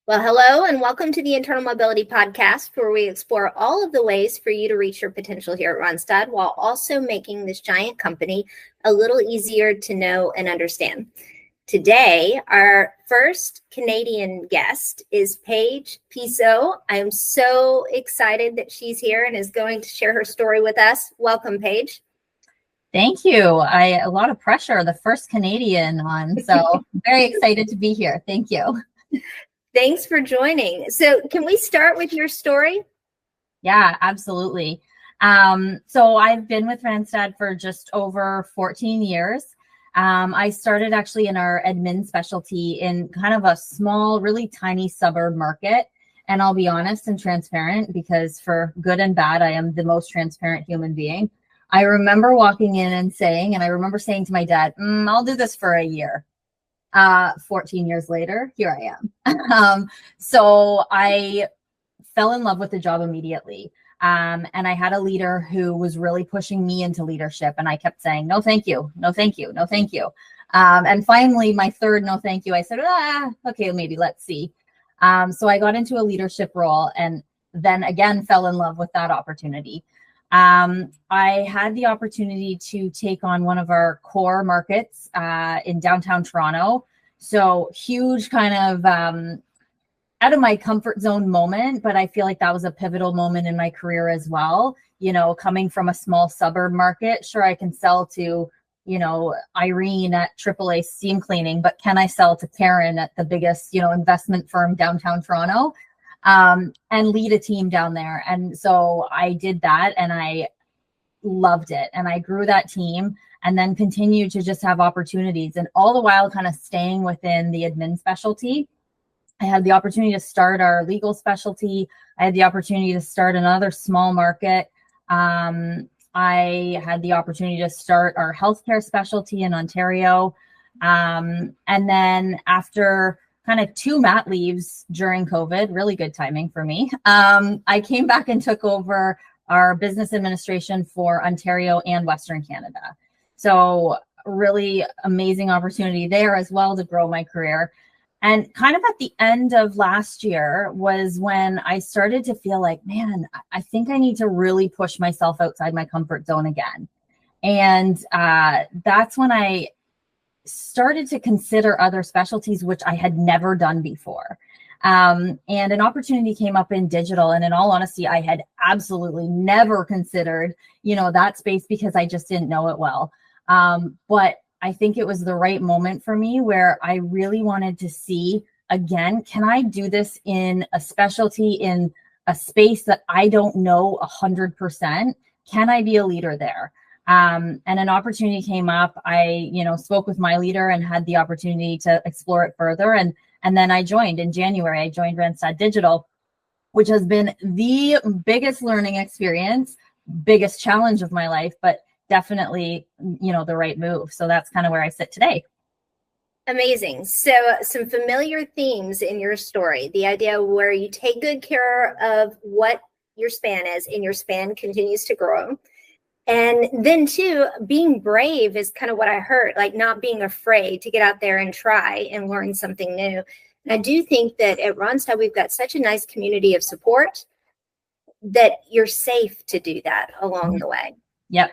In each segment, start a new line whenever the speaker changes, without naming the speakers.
Well, hello and welcome to the Internal Mobility Podcast, where we explore all of the ways for you to reach your potential here at Randstad while also making this giant company a little easier to know and understand. Today, our first Canadian guest is Paige Pizzo. I am so excited that she's here and is going to share her story with us. Welcome, Paige.
Thank you. A lot of pressure, the first Canadian on, so very excited to be here. Thank you.
Thanks for joining. So can we start with your story?
Yeah, absolutely. So I've been with Randstad for just over 14 years. I started actually in our admin specialty in kind of a small, really tiny suburb market. And I'll be honest and transparent because for good and bad, I am the most transparent human being. I remember walking in and saying to my dad, I'll do this for a year. 14 years later, here I am. So I fell in love with the job immediately. And I had a leader who was really pushing me into leadership. And I kept saying, no, thank you. No, thank you. No, thank you. And finally, my third no, thank you, I said, okay, maybe let's see. So I got into a leadership role and then again, fell in love with that opportunity. I had the opportunity to take on one of our core markets in downtown Toronto. So huge kind of out of my comfort zone moment, but I feel like that was a pivotal moment in my career as well. You know, coming from a small suburb market, sure, I can sell to, Irene at AAA steam cleaning, but can I sell to Karen at the biggest, investment firm downtown Toronto? And lead a team down there. And so I did that and I loved it. And I grew that team and then continued to just have opportunities and all the while kind of staying within the admin specialty. I had the opportunity to start our legal specialty. I had the opportunity to start another small market. I had the opportunity to start our healthcare specialty in Ontario. And then after kind of 2 mat leaves during COVID, really good timing for me. I came back and took over our business administration for Ontario and Western Canada. So really amazing opportunity there as well to grow my career. And kind of at the end of last year was when I started to feel like, man, I think I need to really push myself outside my comfort zone again. And that's when I started to consider other specialties, which I had never done before. And an opportunity came up in digital. And in all honesty, I had absolutely never considered, that space because I just didn't know it well. But I think it was the right moment for me where I really wanted to see, again, can I do this in a specialty, in a space that I don't know 100%? Can I be a leader there? And an opportunity came up. I, spoke with my leader and had the opportunity to explore it further. And then I joined in January. I joined Randstad Digital, which has been the biggest learning experience, biggest challenge of my life, but definitely, the right move. So that's kind of where I sit today.
Amazing. So some familiar themes in your story, the idea where you take good care of what your span is and your span continues to grow. And then too, being brave is kind of what I heard, like not being afraid to get out there and try and learn something new. And I do think that at Randstad, we've got such a nice community of support that you're safe to do that along the way.
Yep,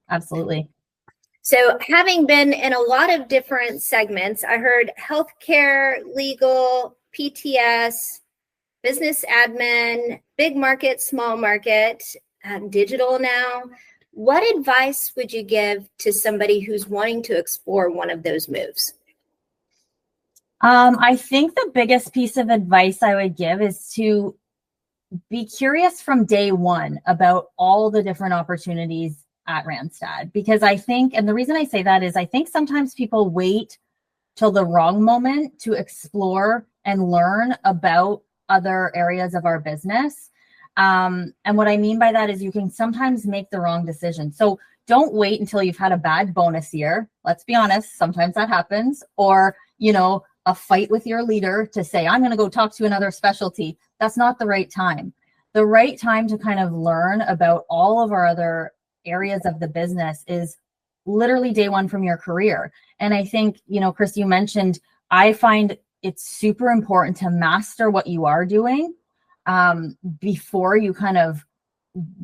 absolutely.
So having been in a lot of different segments, I heard healthcare, legal, PTS, business admin, big market, small market, digital now. What advice would you give to somebody who's wanting to explore one of those moves?
I think the biggest piece of advice I would give is to be curious from day one about all the different opportunities at Randstad. Because I think, and the reason I say that is I think sometimes people wait till the wrong moment to explore and learn about other areas of our business. And what I mean by that is you can sometimes make the wrong decision. So don't wait until you've had a bad bonus year. Let's be honest. Sometimes that happens. Or, a fight with your leader to say, I'm going to go talk to another specialty. That's not the right time. The right time to kind of learn about all of our other areas of the business is literally day one from your career. And I think, Chris, you mentioned, I find it's super important to master what you are doing before you kind of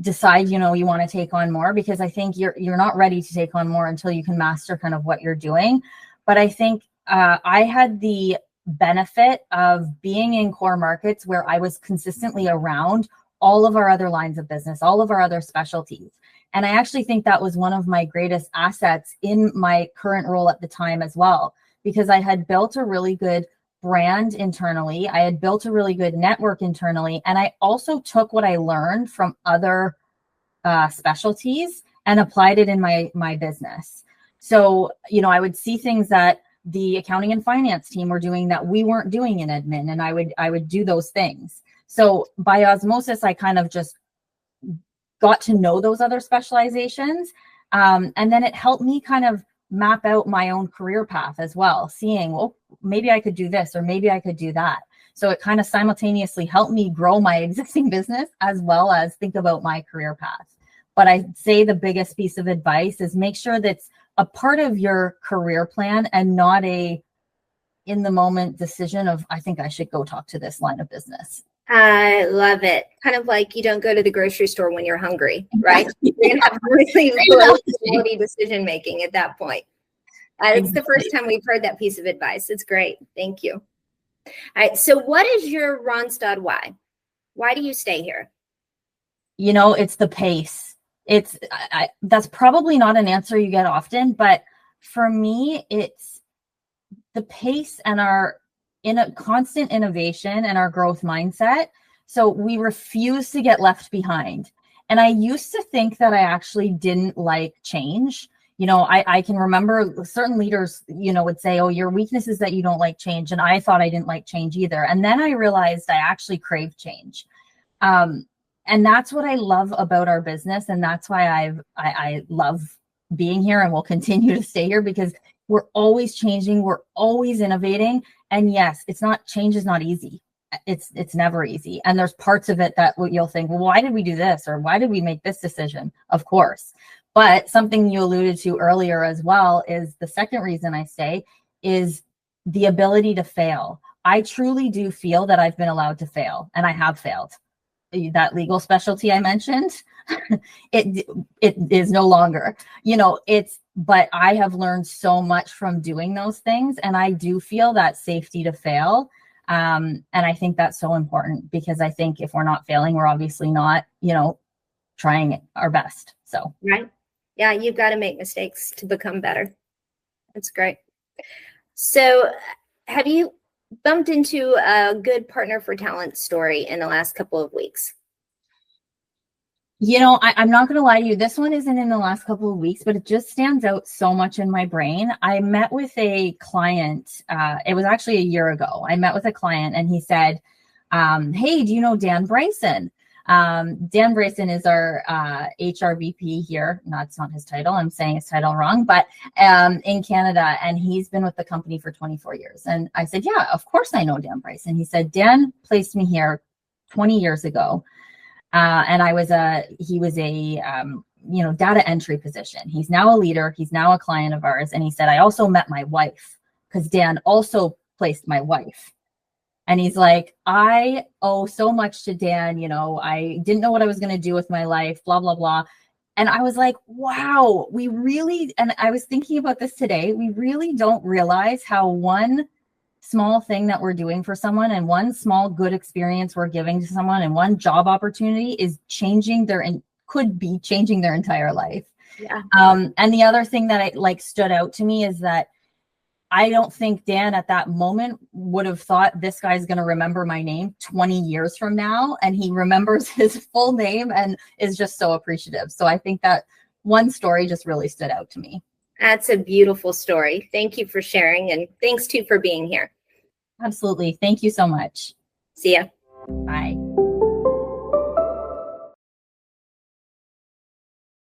decide, you want to take on more, because I think you're not ready to take on more until you can master kind of what you're doing. But I think I had the benefit of being in core markets where I was consistently around all of our other lines of business, all of our other specialties. And I actually think that was one of my greatest assets in my current role at the time as well, because I had built a really good brand internally. I had built a really good network internally. And I also took what I learned from other specialties and applied it in my business. So, I would see things that the accounting and finance team were doing that we weren't doing in admin, and I would do those things. So by osmosis, I kind of just got to know those other specializations. And then it helped me kind of map out my own career path as well, seeing, well, maybe I could do this, or maybe I could do that. So it kind of simultaneously helped me grow my existing business as well as think about my career path. But I'd say the biggest piece of advice is make sure that's a part of your career plan and not a in the moment decision of, I think I should go talk to this line of business.
I love it. Kind of like you don't go to the grocery store when you're hungry, right? You're going to have really low quality decision making at that point. It's the first time we've heard that piece of advice. It's great. Thank you. All right. So what is your Randstad why? Why do you stay here?
It's the pace. That's probably not an answer you get often, but for me, it's the pace and our in a constant innovation and our growth mindset. So we refuse to get left behind. And I used to think that I actually didn't like change. I can remember certain leaders, would say, oh, your weakness is that you don't like change. And I thought I didn't like change either. And then I realized I actually crave change. And that's what I love about our business. And that's why I love being here and will continue to stay here, because we're always changing. We're always innovating. And yes, change is not easy. It's never easy. And there's parts of it that you'll think, well, why did we do this? Or why did we make this decision? Of course. But something you alluded to earlier as well is the second reason I stay is the ability to fail. I truly do feel that I've been allowed to fail, and I have failed. That legal specialty I mentioned, it is no longer, but I have learned so much from doing those things. And I do feel that safety to fail. And I think that's so important, because I think if we're not failing, we're obviously not, trying our best. So,
right. Yeah. You've got to make mistakes to become better. That's great. So have you bumped into a good partner for talent story in the last couple of weeks?
I'm not going to lie to you. This one isn't in the last couple of weeks, but it just stands out so much in my brain. I met with a client. It was actually a year ago. I met with a client and he said, hey, do you know Dan Bryson? Dan Bryson is our HR VP here. No, it's not his title. I'm saying his title wrong, but in Canada. And he's been with the company for 24 years. And I said, yeah, of course I know Dan Bryson. He said, Dan placed me here 20 years ago. And he was a data entry position. He's now a leader. He's now a client of ours. And he said, I also met my wife, because Dan also placed my wife. And he's like, I owe so much to Dan. I didn't know what I was going to do with my life, blah, blah, blah. And I was like, wow, and I was thinking about this today. We really don't realize how one small thing that we're doing for someone and one small good experience we're giving to someone and one job opportunity is could be changing their entire life.
Yeah.
And the other thing that stood out to me is that I don't think Dan at that moment would have thought this guy's going to remember my name 20 years from now. And he remembers his full name and is just so appreciative. So I think that one story just really stood out to me.
That's a beautiful story. Thank you for sharing. And thanks too for being here.
Absolutely. Thank you so much.
See ya.
Bye.